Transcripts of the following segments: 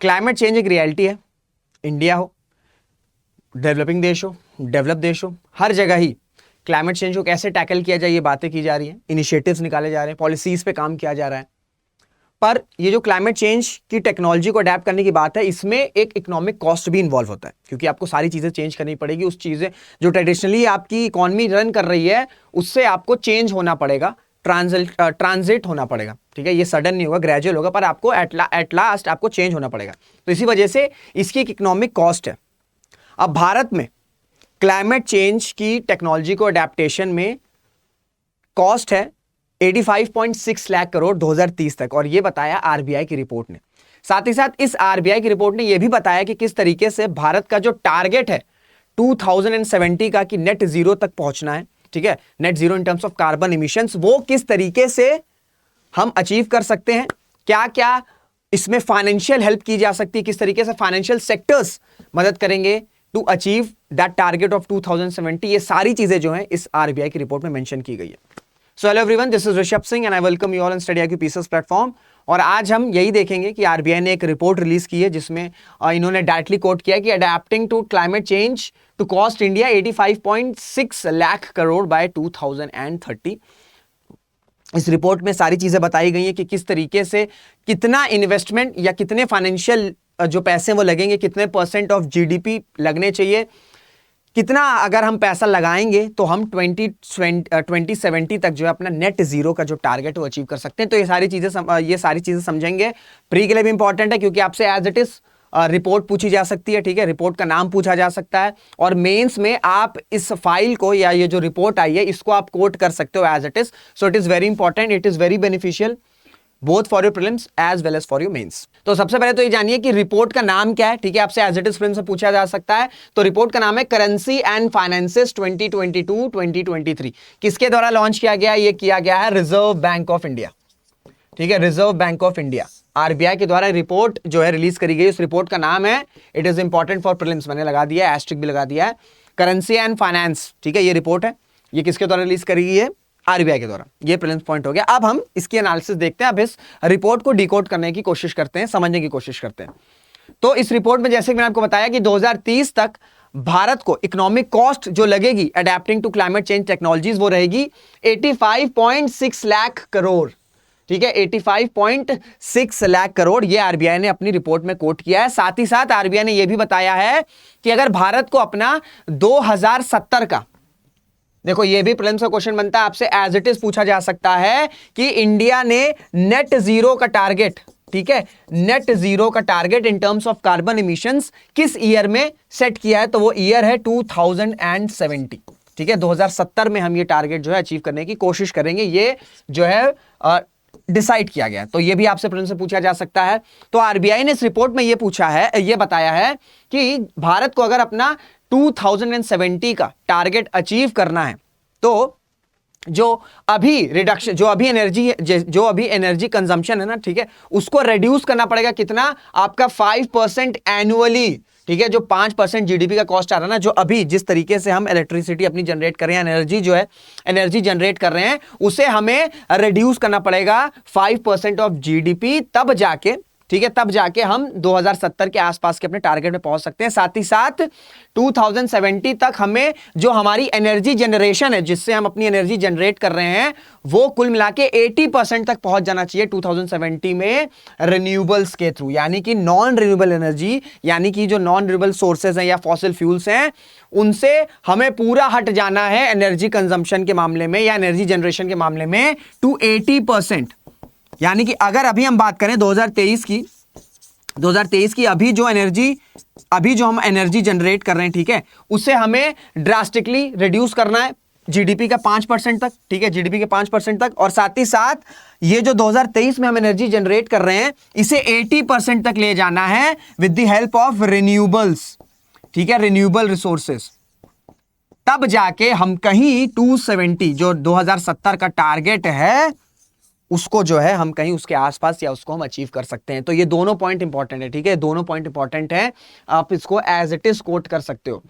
Climate change एक reality है। India हो, डेवलपिंग देश हो, डेवलप देश हो, हर जगह ही क्लाइमेट चेंज को कैसे टैकल किया जाए ये बातें की जा रही हैं, इनिशिएटिव्स निकाले जा रहे हैं, पॉलिसीज पे काम किया जा रहा है। पर ये जो क्लाइमेट चेंज की टेक्नोलॉजी को अडेप्ट करने की बात है, इसमें एक इकोनॉमिक कॉस्ट भी इन्वॉल्व होता है, क्योंकि आपको सारी चीजें चेंज करनी पड़ेगी। उस चीजें जो ट्रेडिशनली आपकी इकोनॉमी रन कर रही है उससे आपको चेंज होना पड़ेगा, ट्रांजिट होना पड़ेगा। ठीक है, ये सडन नहीं होगा, ग्रेजुअल होगा, पर आपको एट लास्ट आपको चेंज होना पड़ेगा। तो इसी वजह से इसकी एक इकोनॉमिक कॉस्ट है। अब भारत में क्लाइमेट चेंज की टेक्नोलॉजी को अडेप्टेशन में कॉस्ट है 85.6 लाख करोड़ 2030 तक, और यह बताया आरबीआई की रिपोर्ट ने। साथ ही साथ इस आरबीआई की रिपोर्ट ने यह भी बताया कि किस तरीके से भारत का जो टारगेट है 2070 का, कि नेट जीरो तक पहुंचना है, ठीक है, net zero in terms of carbon emissions, वो किस तरीके से हम अचीव कर सकते हैं, क्या क्या इसमें फाइनेंशियल हेल्प की जा सकती है, किस तरीके से फाइनेंशियल सेक्टर्स मदद करेंगे to achieve that target of 2070। ये सारी चीजें जो है इस आरबीआई की रिपोर्ट में मेंशन की गई है। So hello everyone, this is Rishabh Singh and I welcome you all on study IQ pieces platform. और आज हम यही देखेंगे कि आरबीआई ने एक रिपोर्ट रिलीज की है जिसमें इन्होंने डायरेक्टली कोट किया कि adapting to climate change to cost India 85.6 lakh crore by 2030। इस रिपोर्ट में सारी चीजें बताई गई हैं कि किस तरीके से कितना इन्वेस्टमेंट या कितने फाइनेंशियल जो पैसे वो लगेंगे, कितने % ऑफ जीडीपी लगने चाहिए, कितना अगर हम पैसा लगाएंगे तो हम 2070 तक जो है अपना नेट जीरो का जो टारगेट वो अचीव कर सकते हैं। तो ये सारी चीजें समझेंगे। प्री के लिए भी इंपॉर्टेंट है क्योंकि आपसे एज इट इज रिपोर्ट पूछी जा सकती है, ठीक है, रिपोर्ट का नाम पूछा जा सकता है, और मेंस में आप इस फाइल को या ये जो रिपोर्ट आई है इसको आप कोट कर सकते हो as it is. So it is very important, it is very beneficial both for your prelims as well as for your mains. तो सबसे पहले तो ये जानिए कि रिपोर्ट का नाम क्या है, ठीक है, आपसे एज इट इज प्रीलिम्स से पूछा जा सकता है। तो रिपोर्ट का नाम है करेंसी एंड फाइनेंसेस 2022-2023। किसके द्वारा लॉन्च किया गया? ये किया गया है रिजर्व बैंक ऑफ इंडिया, ठीक है, reserve bank of India, RBI के द्वारा रिपोर्ट जो है रिलीज करी गई। उस रिपोर्ट का नाम है, it is important for prelims, मैंने लगा दिया है, एस्ट्रिक भी लगा दिया है, करेंसी एंड फाइनेंस, ठीक है, ये रिपोर्ट है। ये किसके द्वारा रिलीज करी गई है? आरबीआई के द्वारा। ये प्रीलिम्स पॉइंट हो गया। अब हम इसकी एनालिसिस देखते हैं, अब इस रिपोर्ट को डिकोड करने की कोशिश करते हैं, समझने की कोशिश करते हैं। तो इस रिपोर्ट में जैसे कि मैंने आपको बताया कि 2030 तक भारत को इकोनॉमिक कॉस्ट जो लगेगी adapting to climate change technologies वो रहेगी 85.6 लाख करोड़, ठीक है, 85.6 लाख करोड़। ये आरबीआई ने अपनी रिपोर्ट में कोट किया है। साथ ही साथ आरबीआई ने यह भी बताया है कि अगर भारत को अपना 2070 का, देखो ये भी प्रीलिम्स का क्वेश्चन बनता है, आपसे एज इट इज पूछा जा सकता है कि इंडिया ने नेट जीरो का टारगेट, ठीक है, नेट जीरो का target in terms of carbon emissions किस ईयर में सेट किया है? तो वो ईयर है 2070, ठीक है, 2070 में हम ये टारगेट जो है अचीव करने की कोशिश करेंगे, ये जो है डिसाइड किया गया। तो ये भी आपसे प्रीलिम्स से पूछा जा सकता है। तो आरबीआई ने इस रिपोर्ट में ये पूछा है, ये बताया है कि भारत को अगर अपना 2070 का टारगेट अचीव करना है तो जो अभी रिडक्शन, जो अभी एनर्जी कंजम्पशन है ना, ठीक है, उसको रिड्यूस करना पड़ेगा। कितना? आपका 5% एनुअली, ठीक है, जो 5% जीडीपी का कॉस्ट आ रहा है ना, जो अभी जिस तरीके से हम इलेक्ट्रिसिटी अपनी जनरेट कर रहे हैं, एनर्जी जो है एनर्जी जनरेट कर रहे हैं, उसे हमें रिड्यूस करना पड़ेगा 5% ऑफ जीडीपी, तब जाके, ठीक है, तब जाके हम 2070 के आसपास के अपने टारगेट में पहुंच सकते हैं। साथ ही साथ 2070 तक हमें जो हमारी एनर्जी जनरेशन है, जिससे हम अपनी एनर्जी जनरेट कर रहे हैं, वो कुल मिला के 80% तक पहुंच जाना चाहिए 2070 में रिन्यूएबल्स के थ्रू, यानी कि नॉन रिन्यूएबल एनर्जी, यानी कि जो नॉन रिन्यूएबल सोर्सेज हैं या फॉसिल फ्यूल्स हैं, उनसे हमें पूरा हट जाना है एनर्जी कंजम्पशन के मामले में या एनर्जी जनरेशन के मामले में टू 80%। यानी कि अगर अभी हम बात करें 2023 की अभी जो हम एनर्जी जनरेट कर रहे हैं, ठीक है, उसे हमें ड्रास्टिकली रिड्यूस करना है जीडीपी का 5% तक, ठीक है, जीडीपी के 5% तक, और साथ ही साथ ये जो 2023 में हम एनर्जी जनरेट कर रहे हैं इसे 80% तक ले जाना है with the help of renewables, ठीक है, रिन्यूएबल रिसोर्सेस। तब जाके हम कहीं 270 जो 2070 का टारगेट है उसको जो है हम कहीं उसके आसपास या उसको हम अचीव कर सकते हैं। तो ये दोनों पॉइंट इंपॉर्टेंट है, ठीक है, दोनों पॉइंट इंपॉर्टेंट है, आप इसको एज इट इज कोट कर सकते हो।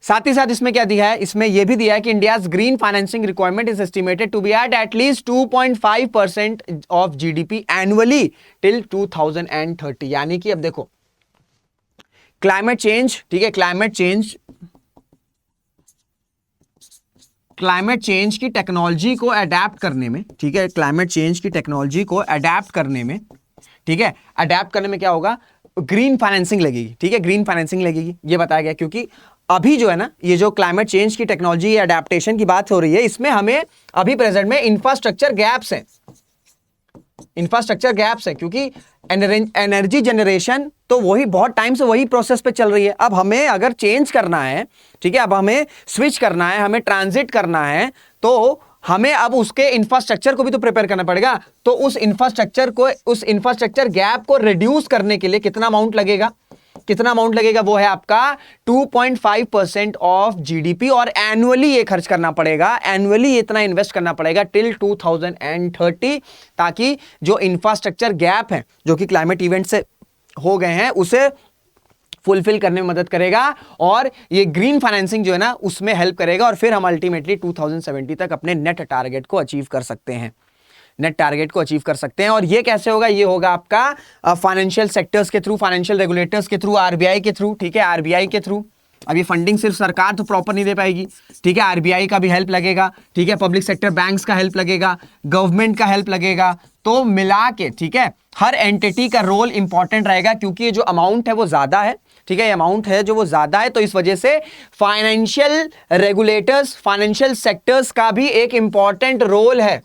साथ ही साथ इसमें क्या दिया है, इसमें यह भी दिया है कि India's green financing requirement is estimated to be at least 2.5% of GDP annually till 2030। यानी कि अब देखो क्लाइमेट चेंज, ठीक है, क्लाइमेट चेंज की टेक्नोलॉजी को अडेप्ट करने में, ठीक है, क्लाइमेट चेंज की टेक्नोलॉजी को अडेप्ट करने में, ठीक है, अडेप्ट करने में क्या होगा, ग्रीन फाइनेंसिंग लगेगी, ठीक है, ग्रीन फाइनेंसिंग लगेगी, ये बताया गया। क्योंकि अभी जो है ना, ये जो क्लाइमेट चेंज की टेक्नोलॉजी अडेप्टेशन की बात हो रही है, इसमें हमें अभी प्रेजेंट में इंफ्रास्ट्रक्चर गैप्स है, क्योंकि एनर्जी जनरेशन तो वही बहुत टाइम से वही प्रोसेस पे चल रही है। अब हमें अगर चेंज करना है, ठीक है, अब हमें स्विच करना है, हमें ट्रांजिट करना है, तो हमें अब उसके इंफ्रास्ट्रक्चर को भी तो प्रिपेयर करना पड़ेगा। तो उस इंफ्रास्ट्रक्चर गैप को रिड्यूस करने के लिए कितना अमाउंट लगेगा, वो है आपका 2.5% ऑफ जीडीपी, और एनुअली ये खर्च करना पड़ेगा, एनुअली इतना इन्वेस्ट करना पड़ेगा टिल 2030, ताकि जो इंफ्रास्ट्रक्चर गैप है जो कि क्लाइमेट इवेंट से हो गए हैं उसे फुलफिल करने में मदद करेगा, और ये ग्रीन फाइनेंसिंग जो है ना उसमें हेल्प करेगा, और फिर हम अल्टीमेटली 2070 तक अपने नेट टारगेट को अचीव कर सकते हैं, और ये कैसे होगा, ये होगा आपका फाइनेंशियल सेक्टर्स के थ्रू, फाइनेंशियल रेगुलेटर्स के थ्रू, आरबीआई के थ्रू, ठीक है, आरबीआई के थ्रू। अब ये फंडिंग सिर्फ सरकार तो प्रॉपर नहीं दे पाएगी, ठीक है, आरबीआई का भी हेल्प लगेगा, ठीक है, पब्लिक सेक्टर बैंक्स का हेल्प लगेगा, गवर्नमेंट का हेल्प लगेगा, तो मिला के, ठीक है, हर एंटिटी का रोल इंपॉर्टेंट रहेगा, क्योंकि ये जो अमाउंट है वो ज्यादा है, ठीक है, ये अमाउंट है जो वो ज्यादा है, तो इस वजह से फाइनेंशियल रेगुलेटर्स, फाइनेंशियल सेक्टर्स का भी एक इंपॉर्टेंट रोल है,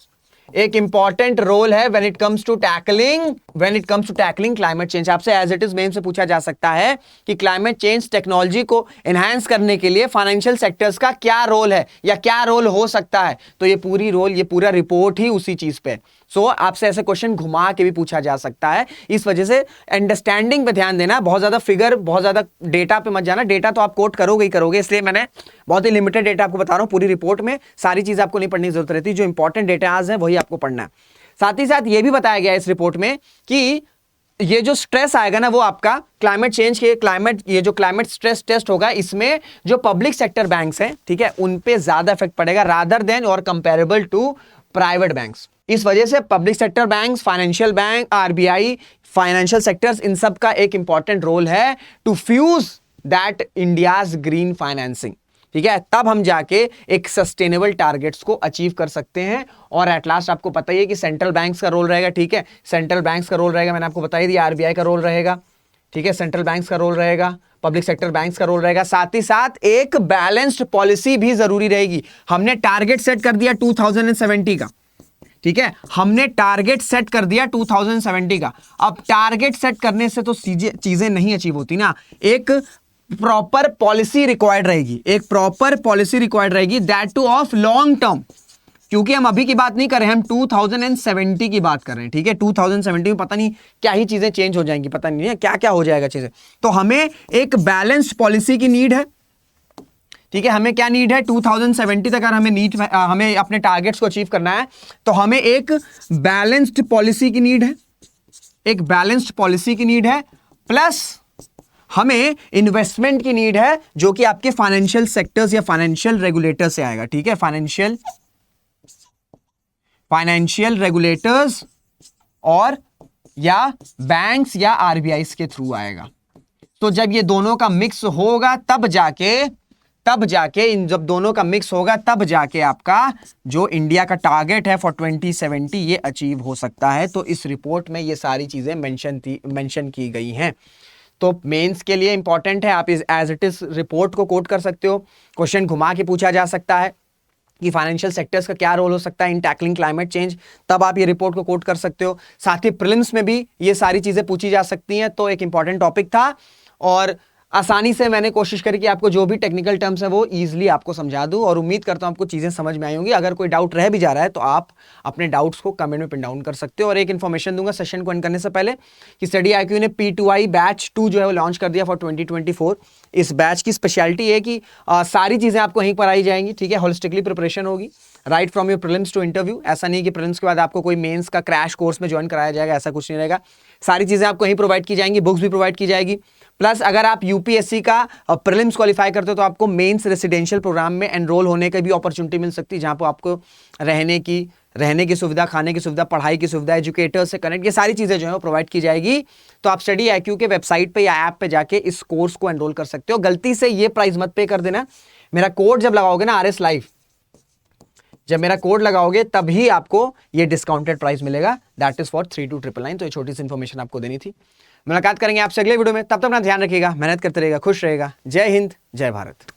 when it comes to tackling climate change. आपसे एज इट इज मेन से पूछा जा सकता है कि क्लाइमेट चेंज टेक्नोलॉजी को एनहांस करने के लिए फाइनेंशियल सेक्टर्स का क्या रोल है या क्या रोल हो सकता है, तो ये पूरा रिपोर्ट ही उसी चीज पे। सो आपसे ऐसे क्वेश्चन घुमा के भी पूछा जा सकता है, इस वजह से अंडरस्टैंडिंग पे ध्यान देना, बहुत ज्यादा फिगर, बहुत ज्यादा डेटा पे मत जाना, डेटा तो आप कोट करोगे ही करोगे, इसलिए मैंने बहुत ही लिमिटेड डेटा आपको बता रहा हूं, पूरी रिपोर्ट में सारी चीज आपको नहीं पढ़ने की जरूरत रहती, जो इंपॉर्टेंट डेटा आज है वही आपको पढ़ना है। साथ ही साथ ये भी बताया गया है इस रिपोर्ट में कि ये जो स्ट्रेस आएगा ना वो आपका क्लाइमेट चेंज के ये जो क्लाइमेट स्ट्रेस टेस्ट होगा, इसमें जो पब्लिक सेक्टर बैंक्स हैं, ठीक है, उन पे ज्यादा इफेक्ट पड़ेगा रादर देन और कंपेरेबल टू प्राइवेट बैंक्स। इस वजह से public sector banks, financial bank, RBI, financial sectors, इन सब का एक इंपॉर्टेंट रोल है to fuse that India's green financing, ठीक है, तब हम जाके एक सस्टेनेबल टारगेट्स को अचीव कर सकते हैं। और एट लास्ट आपको पता ही है कि सेंट्रल बैंक्स का रोल रहेगा, ठीक है, सेंट्रल बैंक्स का रोल रहेगा, मैंने आपको बताई दिया, आरबीआई का रोल रहेगा, ठीक है, सेंट्रल बैंक्स का रोल रहेगा, पब्लिक सेक्टर बैंक्स का रोल रहेगा, साथ ही साथ एक बैलेंस्ड पॉलिसी भी जरूरी रहेगी। हमने टारगेट सेट कर दिया 2070 का, ठीक है, हमने टारगेट सेट कर दिया 2070 का। अब टारगेट सेट करने से तो चीजें नहीं अचीव होती ना, एक प्रॉपर पॉलिसी रिक्वायर्ड रहेगी, that two of long term, क्योंकि हम अभी की बात नहीं कर रहे हैं, हम 2070 की बात कर रहे हैं, ठीक है, 2070 में पता नहीं क्या ही चीजें चेंज हो जाएंगी, पता नहीं है क्या क्या हो जाएगा चीजें, तो हमें एक बैलेंस्ड पॉलिसी की नीड है, ठीक है, हमें क्या नीड है, 2070 तक अगर हमें अपने टारगेट्स को अचीव करना है, तो हमें एक बैलेंस्ड पॉलिसी की नीड है, प्लस हमें इन्वेस्टमेंट की नीड है, जो कि आपके फाइनेंशियल सेक्टर्स या फाइनेंशियल रेगुलेटर से आएगा, ठीक है, फाइनेंशियल रेगुलेटर्स और या बैंक्स या आरबीआई के थ्रू आएगा। तो जब ये दोनों का मिक्स होगा तब जाके आपका जो इंडिया का टारगेट है फॉर 2070 ये अचीव हो सकता है। तो इस रिपोर्ट में ये सारी चीजें मेंशन की गई हैं। तो मेंस के लिए इंपॉर्टेंट है, आप इस एज इट इज रिपोर्ट को कोट कर सकते हो, क्वेश्चन घुमा के पूछा जा सकता है कि फाइनेंशियल सेक्टर्स का क्या रोल हो सकता है इन टैकलिंग क्लाइमेट चेंज, तब आप ये रिपोर्ट को कोट कर सकते हो। साथ ही प्रीलिम्स में भी ये सारी चीजें पूछी जा सकती हैं, तो एक इंपॉर्टेंट टॉपिक था और आसानी से मैंने कोशिश करी कि आपको जो भी टेक्निकल टर्म्स है वो इजीली आपको समझा दूं, और उम्मीद करता हूं आपको चीजें समझ में आई होंगी। अगर कोई डाउट रह भी जा रहा है तो आप अपने डाउट्स को कमेंट में पिन डाउन कर सकते हो। और एक इन्फॉर्मेशन दूंगा सेशन को एंड करने से पहले कि स्टडी IQ ने P2I बैच 2 जो है वो लॉन्च कर दिया फॉर 2024। इस बैच की स्पेशलिटी है कि सारी चीजें आपको यहीं पर आई जाएंगी, ठीक है, होलिस्टिकली प्रिपरेशन होगी, right from your prelims to interview. ऐसा नहीं कि प्रीलिम्स के बाद आपको कोई मेंस का क्रैश कोर्स में ज्वाइन कराया जाएगा, ऐसा कुछ नहीं रहेगा। सारी चीजें आपको यहीं प्रोवाइड की जाएंगी, बुक्स भी प्रोवाइड की जाएगी। प्लस अगर आप यूपीएससी का प्रीलिम्स क्वालिफाई करते हो तो आपको मेंस रेसिडेंशियल प्रोग्राम में एनरोल होने की भी अपॉर्चुनिटी मिल सकती है, जहां पर आपको रहने की सुविधा, खाने की सुविधा, पढ़ाई की सुविधा, एजुकेटर्स से कनेक्ट, ये सारी चीजें जो है वो प्रोवाइड की जाएगी। तो आप स्टडी IQ के वेबसाइट पे या ऐप पे जाके इस कोर्स को एनरोल कर सकते हो। गलती से ये प्राइस मत पे कर देना। मेरा कोड जब लगाओगे ना RS Live, जब मेरा कोड लगाओगे तभी आपको ये डिस्काउंटेड प्राइस मिलेगा, दैट इज फॉर 3299। तो ये छोटी सी इंफॉर्मेशन आपको देनी थी। मुलाकात करेंगे आपसे अगले वीडियो में, तब तक अपना ध्यान रखिएगा, मेहनत करते रहेगा, खुश रहेगा। जय हिंद, जय भारत।